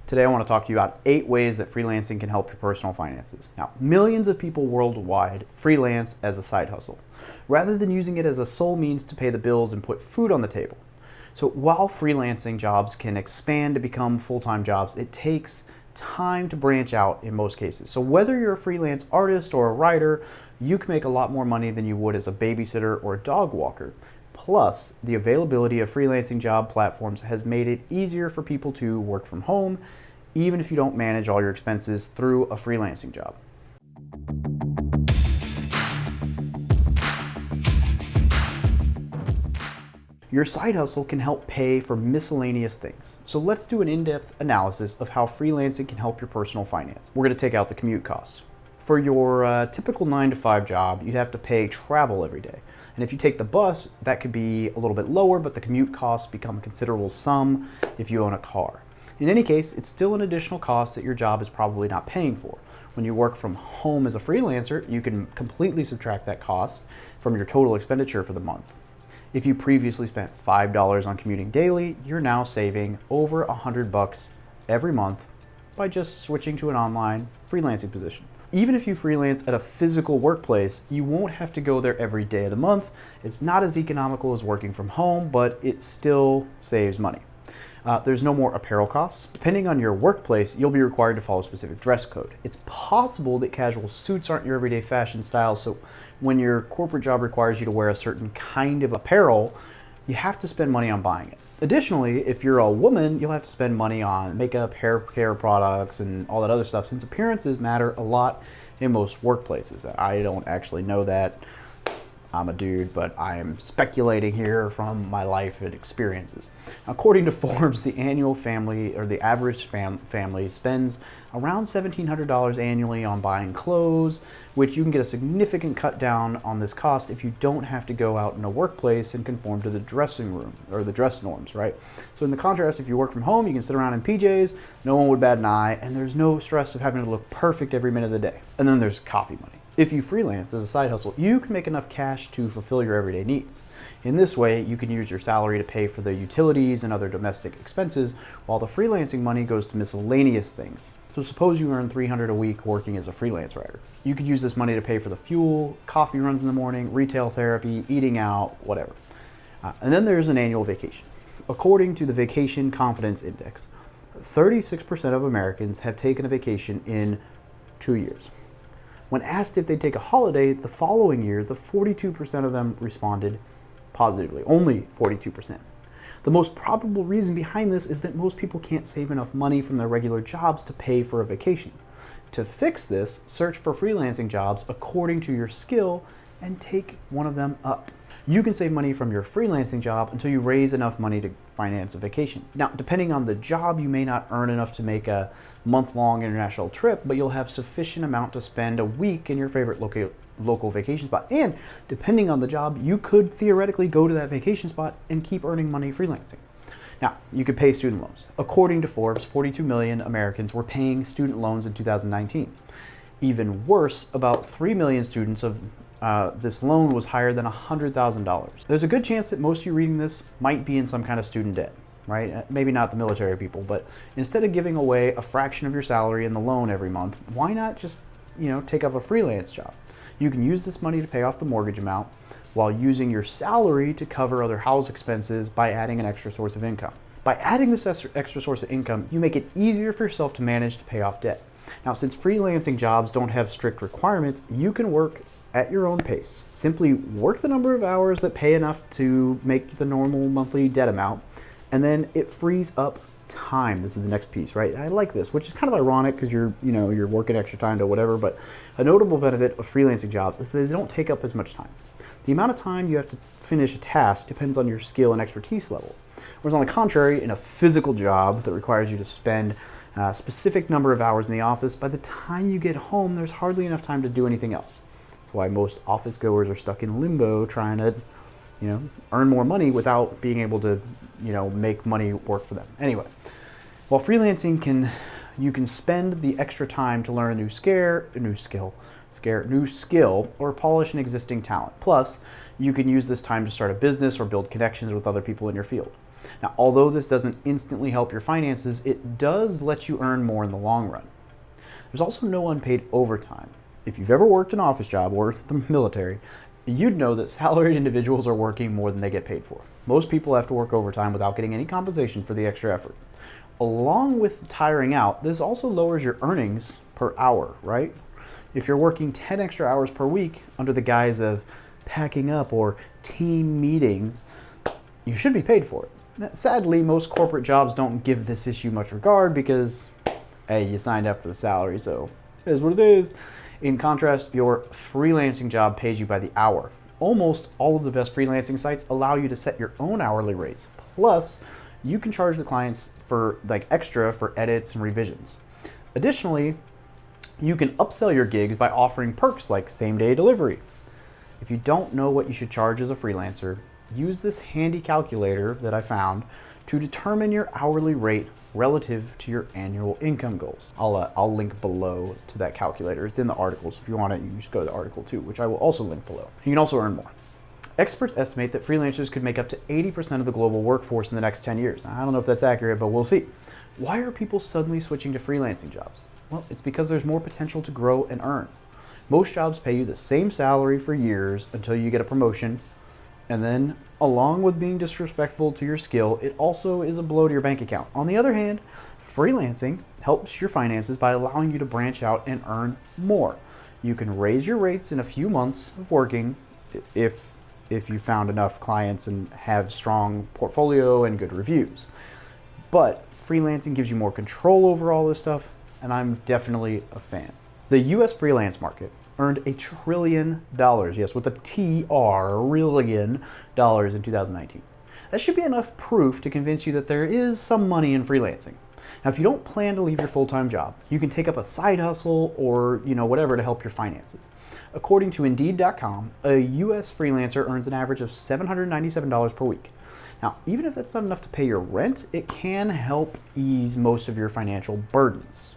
Today I want to talk to you about 8 ways that freelancing can help your personal finances. Now, millions of people worldwide freelance as a side hustle, rather than using it as a sole means to pay the bills and put food on the table. So while freelancing jobs can expand to become full-time jobs, it takes time to branch out in most cases. So whether you're a freelance artist or a writer, you can make a lot more money than you would as a babysitter or a dog walker. Plus, the availability of freelancing job platforms has made it easier for people to work from home, even if you don't manage all your expenses through a freelancing job. Your side hustle can help pay for miscellaneous things. So let's do an in-depth analysis of how freelancing can help your personal finance. We're going to take out the commute costs. For your typical 9-to-5 job, you'd have to pay travel every day. And if you take the bus, that could be a little bit lower, but the commute costs become a considerable sum if you own a car. In any case, it's still an additional cost that your job is probably not paying for. When you work from home as a freelancer, you can completely subtract that cost from your total expenditure for the month. If you previously spent $5 on commuting daily, you're now saving over $100 every month by just switching to an online freelancing position. Even if you freelance at a physical workplace, you won't have to go there every day of the month. It's not as economical as working from home, but it still saves money. There's no more apparel costs. Depending on your workplace, you'll be required to follow a specific dress code. It's possible that casual suits aren't your everyday fashion style, so when your corporate job requires you to wear a certain kind of apparel, you have to spend money on buying it. Additionally, if you're a woman, you'll have to spend money on makeup, hair care products, and all that other stuff, since appearances matter a lot in most workplaces. I don't actually know that. I'm a dude, but I am speculating here from my life and experiences. According to Forbes, the annual family, or the average family, spends around $1,700 annually on buying clothes, which you can get a significant cut down on this cost if you don't have to go out in a workplace and conform to the dressing room or the dress norms, right? So in the contrast, if you work from home, you can sit around in PJs, no one would bat an eye, and there's no stress of having to look perfect every minute of the day. And then there's coffee money. If you freelance as a side hustle, you can make enough cash to fulfill your everyday needs. In this way, you can use your salary to pay for the utilities and other domestic expenses, while the freelancing money goes to miscellaneous things. So suppose you earn $300 a week working as a freelance writer. You could use this money to pay for the fuel, coffee runs in the morning, retail therapy, eating out, whatever. And then there's an annual vacation. According to the Vacation Confidence Index, 36% of Americans have taken a vacation in 2 years. When asked if they'd take a holiday the following year, the 42% of them responded positively, only 42%. The most probable reason behind this is that most people can't save enough money from their regular jobs to pay for a vacation. To fix this, search for freelancing jobs according to your skill and take one of them up. You can save money from your freelancing job until you raise enough money to finance a vacation. Now, depending on the job, you may not earn enough to make a month-long international trip, but you'll have sufficient amount to spend a week in your favorite local vacation spot. And depending on the job, you could theoretically go to that vacation spot and keep earning money freelancing. Now, you could pay student loans. According to Forbes, 42 million Americans were paying student loans in 2019. Even worse, about 3 million students of this loan was higher than $100,000. There's a good chance that most of you reading this might be in some kind of student debt, right? Maybe not the military people, but instead of giving away a fraction of your salary in the loan every month, why not just, take up a freelance job? You can use this money to pay off the mortgage amount while using your salary to cover other house expenses by adding an extra source of income. By adding this extra source of income, you make it easier for yourself to manage to pay off debt. Now, since freelancing jobs don't have strict requirements, you can work at your own pace. Simply work the number of hours that pay enough to make the normal monthly debt amount, and then it frees up time. This is the next piece, right? I like this, which is kind of ironic because you're working extra time to whatever, but a notable benefit of freelancing jobs is that they don't take up as much time. The amount of time you have to finish a task depends on your skill and expertise level. Whereas on the contrary, in a physical job that requires you to spend a specific number of hours in the office, by the time you get home, there's hardly enough time to do anything else. That's why most office goers are stuck in limbo trying to, earn more money without being able to, make money work for them. Anyway, while freelancing you can spend the extra time to learn a new skill, or polish an existing talent. Plus, you can use this time to start a business or build connections with other people in your field. Now, although this doesn't instantly help your finances, it does let you earn more in the long run. There's also no unpaid overtime. If you've ever worked an office job or the military, you'd know that salaried individuals are working more than they get paid for. Most people have to work overtime without getting any compensation for the extra effort. Along with tiring out, this also lowers your earnings per hour, right? If you're working 10 extra hours per week under the guise of packing up or team meetings, you should be paid for it. Sadly, most corporate jobs don't give this issue much regard because, hey, you signed up for the salary, so it is what it is. In contrast, your freelancing job pays you by the hour. Almost all of the best freelancing sites allow you to set your own hourly rates. Plus, you can charge the clients for extra for edits and revisions. Additionally, you can upsell your gigs by offering perks like same-day delivery. If you don't know what you should charge as a freelancer, use this handy calculator that I found to determine your hourly rate relative to your annual income goals. I'll link below to that calculator. It's in the articles. If you want it, you just go to the article too, which I will also link below. You can also earn more. Experts estimate that freelancers could make up to 80% of the global workforce in the next 10 years. Now, I don't know if that's accurate, but we'll see. Why are people suddenly switching to freelancing jobs? Well, it's because there's more potential to grow and earn. Most jobs pay you the same salary for years until you get a promotion, and then along with being disrespectful to your skill, it also is a blow to your bank account. On the other hand, freelancing helps your finances by allowing you to branch out and earn more. You can raise your rates in a few months of working if you found enough clients and have strong portfolio and good reviews. But freelancing gives you more control over all this stuff, and I'm definitely a fan. The US freelance market earned $1 trillion, yes, with a TR, trillion dollars in 2019. That should be enough proof to convince you that there is some money in freelancing. Now, if you don't plan to leave your full-time job, you can take up a side hustle or, whatever to help your finances. According to Indeed.com, a US freelancer earns an average of $797 per week. Now, even if that's not enough to pay your rent, it can help ease most of your financial burdens.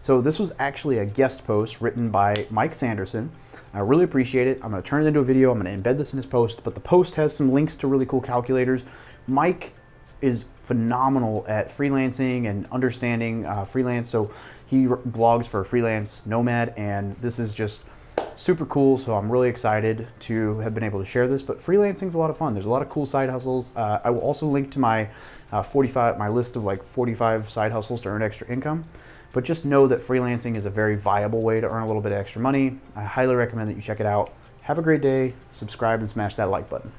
So this was actually a guest post written by Mike Sanderson. I really appreciate it. I'm going to turn it into a video. I'm going to embed this in his post, but the post has some links to really cool calculators. Mike is phenomenal at freelancing and understanding freelance. So he blogs for Freelance Nomad, and this is just super cool. So I'm really excited to have been able to share this, but freelancing is a lot of fun. There's a lot of cool side hustles. I will also link to my my list of 45 side hustles to earn extra income. But just know that freelancing is a very viable way to earn a little bit of extra money. I highly recommend that you check it out. Have a great day, subscribe, and smash that like button.